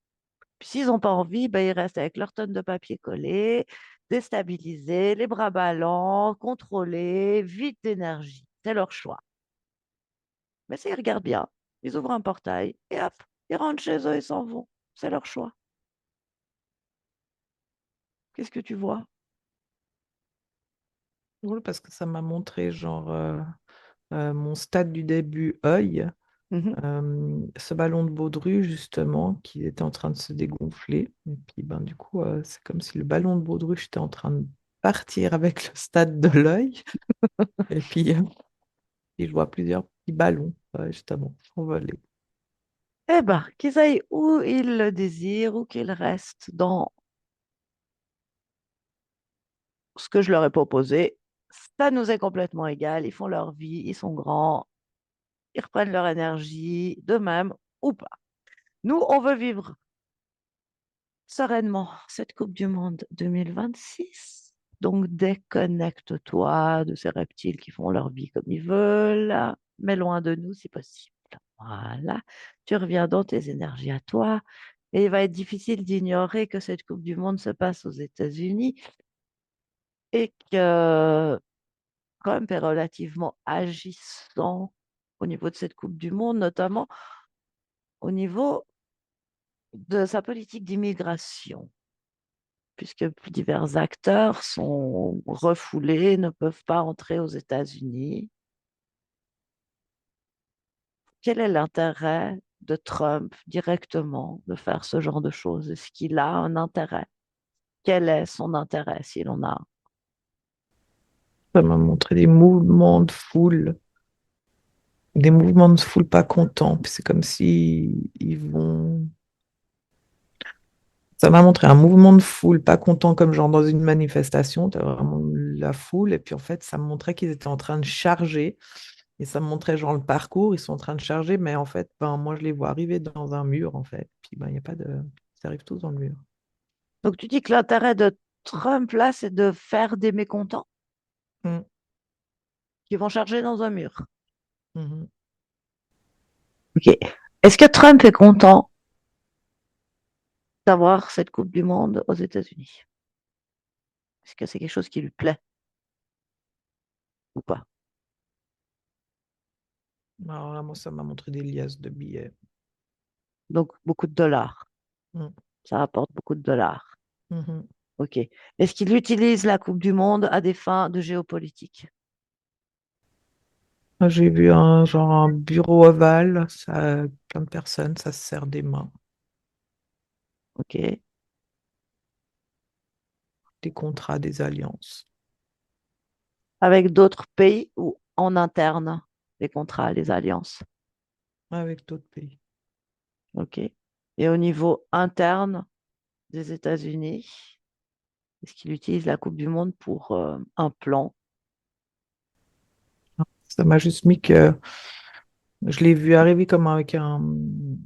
Puis s'ils n'ont pas envie, ben, ils restent avec leur tonne de papier collé, déstabilisés, les bras ballants, contrôlés, vides d'énergie. C'est leur choix. Mais s'ils regardent bien, ils ouvrent un portail et hop, ils rentrent chez eux et s'en vont. C'est leur choix. Qu'est-ce que tu vois? Drôle parce que ça m'a montré genre mon stade du début œil, Mhm. ce ballon de baudru justement qui était en train de se dégonfler. Et puis ben du coup c'est comme si le ballon de baudruche était en train de partir avec le stade de l'œil. Et puis et je vois plusieurs petits ballons justement envolés. Eh ben, qu'ils aillent où ils le désirent, ou qu'ils restent dans ce que je leur ai proposé. Ça nous est complètement égal. Ils font leur vie, ils sont grands, ils reprennent leur énergie de même ou pas. Nous, on veut vivre sereinement cette Coupe du Monde 2026. Donc, déconnecte-toi de ces reptiles qui font leur vie comme ils veulent, mais loin de nous si possible. Voilà, tu reviens dans tes énergies à toi. Et il va être difficile d'ignorer que cette Coupe du Monde se passe aux États-Unis et que Trump est relativement agissant au niveau de cette Coupe du Monde, notamment au niveau de sa politique d'immigration, puisque divers acteurs sont refoulés, ne peuvent pas entrer aux États-Unis. Quel est l'intérêt de Trump directement de faire ce genre de choses? Est-ce qu'il a un intérêt? Quel est son intérêt s'il en a un? Ça m'a montré des mouvements de foule pas contents. Puis c'est comme si ils vont. Ça m'a montré un mouvement de foule pas content comme genre dans une manifestation. T'as vraiment la foule. Et puis en fait, ça me montrait qu'ils étaient en train de charger. Et ça me montrait genre le parcours. Ils sont en train de charger. Mais en fait, ben, moi, je les vois arriver dans un mur, en fait. Puis ben, il n'y a pas de. Ils arrivent tous dans le mur. Donc tu dis que l'intérêt de Trump là, c'est de faire des mécontents? Mm, qui vont charger dans un mur. mhm. OK. Est-ce que Trump est content d'avoir cette Coupe du Monde aux États-Unis? Est-ce que c'est quelque chose qui lui plaît ou pas? Alors là, moi, ça m'a montré des liasses de billets. Donc, beaucoup de dollars. Mm, Ça rapporte beaucoup de dollars. mhm. OK. Est-ce qu'il utilise la Coupe du Monde à des fins de géopolitique? Moi, j'ai vu un genre un bureau ovale, ça, plein de personnes, ça se serre des mains, OK. des contrats, des alliances, Avec d'autres pays ou en interne, les contrats, les alliances? avec d'autres pays. OK. Et au niveau interne des États-Unis, est-ce qu'il utilise la Coupe du Monde pour un plan? Ça m'a juste mis que je l'ai vu arriver comme avec une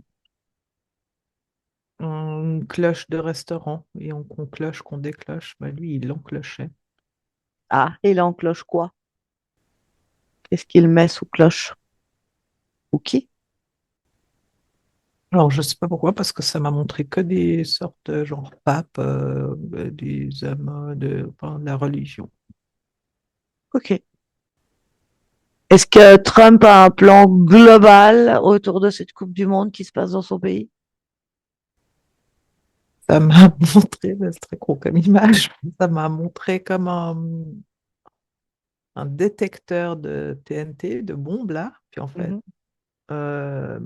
cloche de restaurant, et qu'on cloche, qu'on décloche. Bah, lui, il enclochait. Ah, il encloche quoi? Qu'est-ce qu'il met sous cloche? Ou qui? Alors, je sais pas pourquoi, parce que ça m'a montré que des sortes, genre pape, des hommes enfin, de la religion. OK. Est-ce que Trump a un plan global autour de cette Coupe du Monde qui se passe dans son pays? Ça m'a montré, c'est très gros comme image, ça m'a montré comme un détecteur de TNT, de bombes là. Puis en fait, Mhm, euh,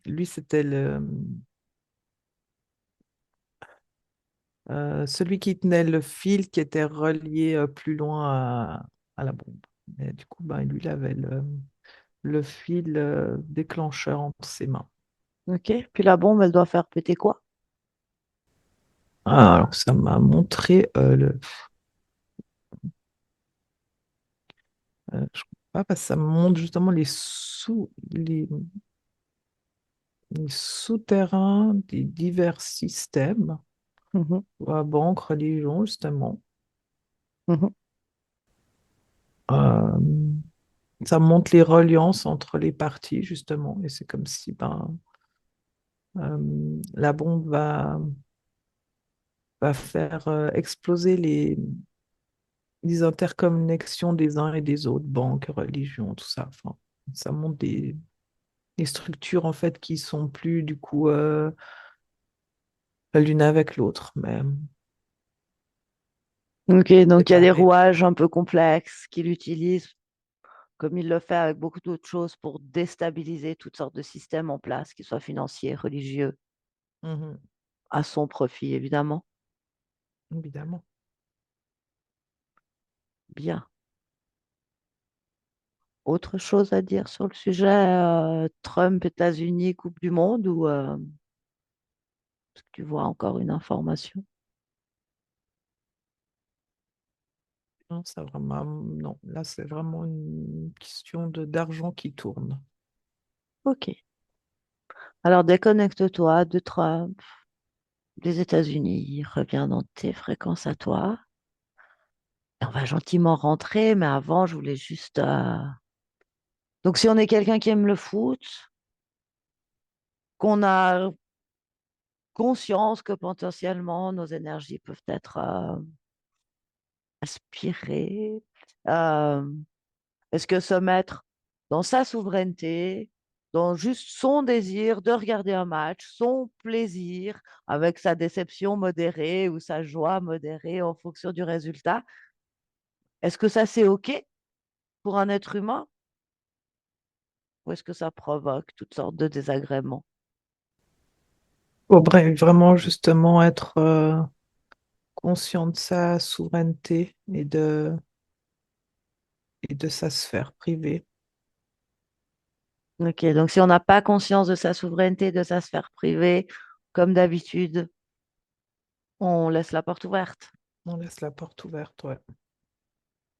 lui, c'était celui qui tenait le fil qui était relié plus loin à la bombe. Et du coup, ben, lui, il avait le fil déclencheur entre ses mains. OK. Puis la bombe, elle doit faire péter quoi? Ah, alors, ça m'a montré je crois pas, parce que ça me montre justement les souterrains des divers systèmes, Mhm, banque, religion, justement. mhm. Euh, Ça montre les reliances entre les parties, justement, et c'est comme si ben, la bombe va faire exploser les interconnexions des uns et des autres, banques, religions, tout ça. Enfin, ça montre des structures, en fait, qui sont plus, du coup, l'une avec l'autre, mais OK, donc il y a des séparées. rouages un peu complexes qu'il utilise, comme il le fait avec beaucoup d'autres choses, pour déstabiliser toutes sortes de systèmes en place, qu'ils soient financiers, religieux, Mhm, à son profit, évidemment. évidemment. Bien. Autre chose à dire sur le sujet, Trump, États-Unis, Coupe du Monde, ou est-ce que tu vois encore une information? Non, ça vraiment, non, là, c'est vraiment une question d'argent qui tourne. OK. Alors déconnecte-toi de Trump, des États-Unis, reviens dans tes fréquences à toi. Et on va gentiment rentrer, mais avant, je voulais juste. Donc, si on est quelqu'un qui aime le foot, qu'on a conscience que potentiellement nos énergies peuvent être aspirées, euh, est-ce que se mettre dans sa souveraineté, dans juste son désir de regarder un match, son plaisir, avec sa déception modérée ou sa joie modérée en fonction du résultat, est-ce que ça c'est OK pour un être humain ou est-ce que ça provoque toutes sortes de désagréments? Faudrait vraiment justement être conscient de sa souveraineté et de sa sphère privée. OK, donc si on n'a pas conscience de sa souveraineté, de sa sphère privée, comme d'habitude, on laisse la porte ouverte. On laisse la porte ouverte, ouais.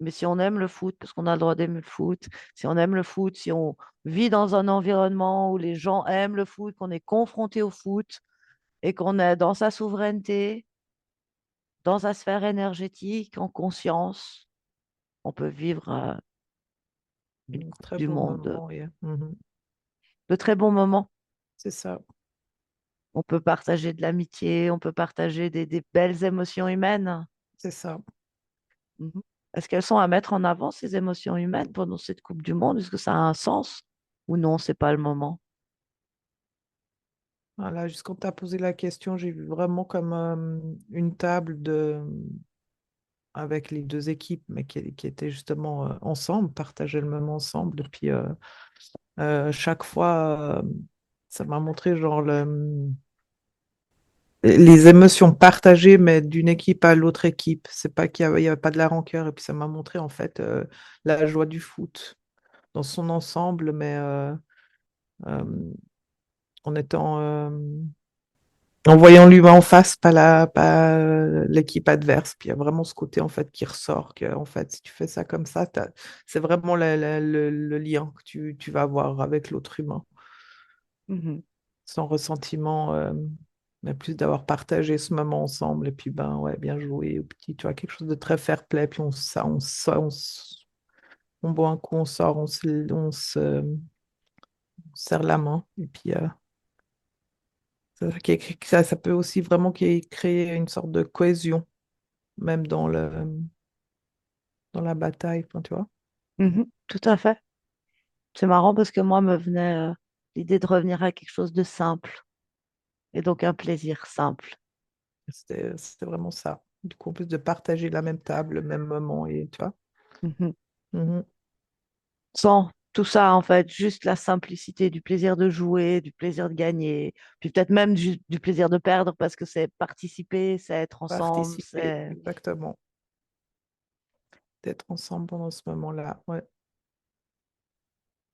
Mais si on aime le foot, parce qu'on a le droit d'aimer le foot, si on aime le foot, si on vit dans un environnement où les gens aiment le foot, qu'on est confronté au foot et qu'on est dans sa souveraineté, dans sa sphère énergétique, en conscience, on peut vivre une Coupe Très du beau Monde. moment. Mhm. De très bons moments. C'est ça. On peut partager de l'amitié, on peut partager des belles émotions humaines. C'est ça. Mhm. Est-ce qu'elles sont à mettre en avant, ces émotions humaines, pendant cette Coupe du Monde? Est-ce que ça a un sens ou non, c'est pas le moment? Voilà, juste quand tu as posé la question, j'ai vu vraiment comme une table avec les deux équipes, mais qui étaient justement ensemble, partageaient le même ensemble. Et puis, chaque fois, ça m'a montré genre les émotions partagées, mais d'une équipe à l'autre équipe. C'est pas il y avait pas de la rancœur. Et puis, ça m'a montré en fait la joie du foot dans son ensemble, mais euh, en étant en voyant l'humain en face, pas l'équipe adverse. Puis il y a vraiment ce côté en fait qui ressort que en fait si tu fais ça comme ça, c'est vraiment le lien que tu vas avoir avec l'autre humain, Mhm. sans ressentiment, mais plus d'avoir partagé ce moment ensemble et puis ben ouais bien joué ou petit, tu vois quelque chose de très fair play. Puis on boit un coup, on sort, on se serre la main et puis ça peut aussi vraiment créer une sorte de cohésion même dans la bataille, enfin, tu vois. Mhm. Tout à fait. C'est marrant parce que moi me venait l'idée de revenir à quelque chose de simple et donc un plaisir simple. C'était vraiment ça. Du coup, en plus de partager la même table, le même moment, et tu vois. Mhm. Mhm. Sans tout ça, en fait, juste la simplicité du plaisir de jouer, du plaisir de gagner, puis peut-être même du plaisir de perdre parce que c'est participer, c'est être ensemble, Participer, exactement. D'être ensemble pendant ce moment-là. Ouais.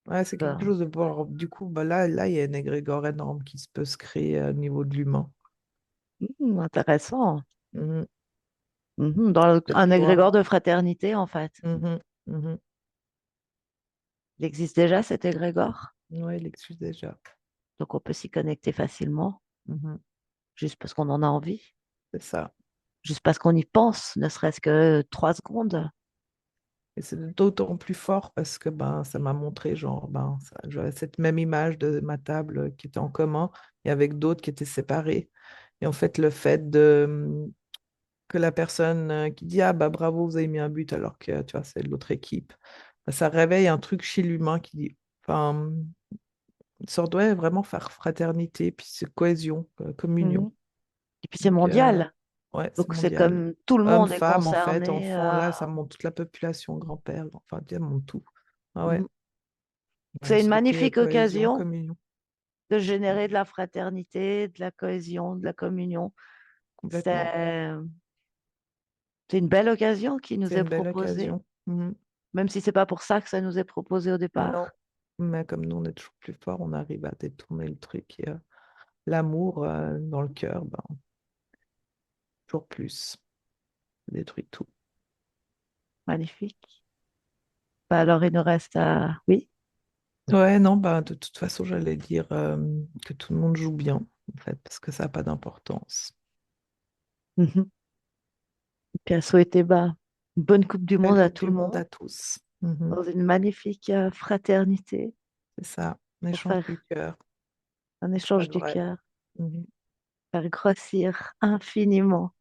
Ouais, c'est quelque euh, chose de bon. Du coup, bah là, il y a un égrégore énorme qui se peut se créer au niveau de l'humain. intéressant. Mhm. Cette Un joie. égrégore de fraternité, en fait. Mhm. Mhm. Il existe déjà cet égrégore, Ouais, il existe déjà. donc on peut s'y connecter facilement, Mhm. juste parce qu'on en a envie, C'est ça. juste parce qu'on y pense, ne serait-ce que 3 secondes. Et c'est d'autant plus fort parce que ben, ça m'a montré, genre, ben, j'avais cette même image de ma table qui était en commun et avec d'autres qui étaient séparés. Et en fait, le fait que la personne qui dit, ah bah bravo, vous avez mis un but alors que tu vois, c'est de l'autre équipe, ben, ça réveille un truc chez l'humain qui dit, enfin, ça doit vraiment faire fraternité, puis c'est cohésion, communion. Mhm. Et puis c'est Donc, mondial, ouais, c'est donc c'est mondial. comme tout le Hommes, monde est femmes, en fait, concerné. enfants, là, ça monte toute la population, grand-père, enfin, ça monte tout. Ah ouais. Mhm. Ouais, C'est une ce côté magnifique cohésion, occasion communion. de générer de la fraternité, de la cohésion, de la communion. Complètement. C'est c'est une belle occasion qui nous C'est est une belle proposée, occasion. Mhm. même si c'est pas pour ça que ça nous est proposé au Non. départ. Mais comme nous, on est toujours plus fort, on arrive à détourner le truc. Et, l'amour dans le cœur, ben, toujours plus. Ça détruit tout. Magnifique. Bah alors il nous reste à... Oui. Ouais, non, bah, de toute façon, j'allais dire que tout le monde joue bien, en fait, parce que ça n'a pas d'importance. Mhm. Et puis à souhaiter bah, une bonne Coupe du Belle Monde à Coupe tout du le Monde monde, à tous. Mhm. dans une magnifique fraternité, C'est ça, un pour échange du faire cœur. un Pas échange de du vrai. cœur, Mhm. faire grossir infiniment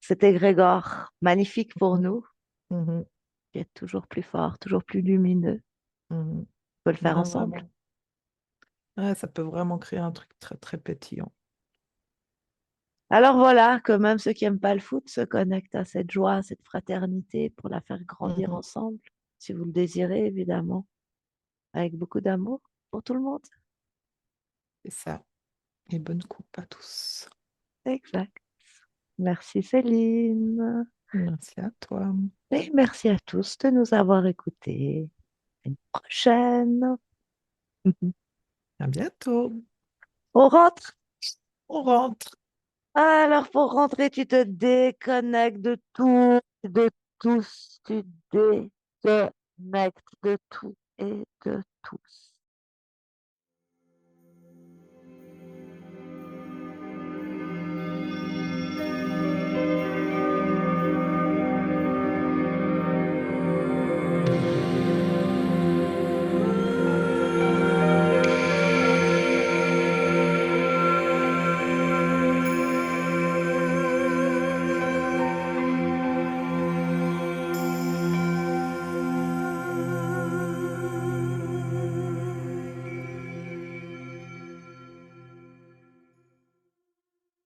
cet égrégore magnifique pour Mhm. nous, Mhm. qui est toujours plus fort, toujours plus lumineux. Mhm. On peut le faire Non, ensemble. vraiment. Ouais, ça peut vraiment créer un truc très, très pétillant. Alors voilà, que même ceux qui n'aiment pas le foot se connectent à cette joie, à cette fraternité pour la faire grandir Mhm. ensemble, si vous le désirez, évidemment, avec beaucoup d'amour pour tout le monde. C'est ça. Et bonne coupe à tous. Exact. Merci Céline. Merci à toi. Et merci à tous de nous avoir écoutés. À une prochaine. À bientôt. On rentre. On rentre. Alors pour rentrer, tu te déconnectes de tout, de tous. Tu déconnectes de tout et de tous.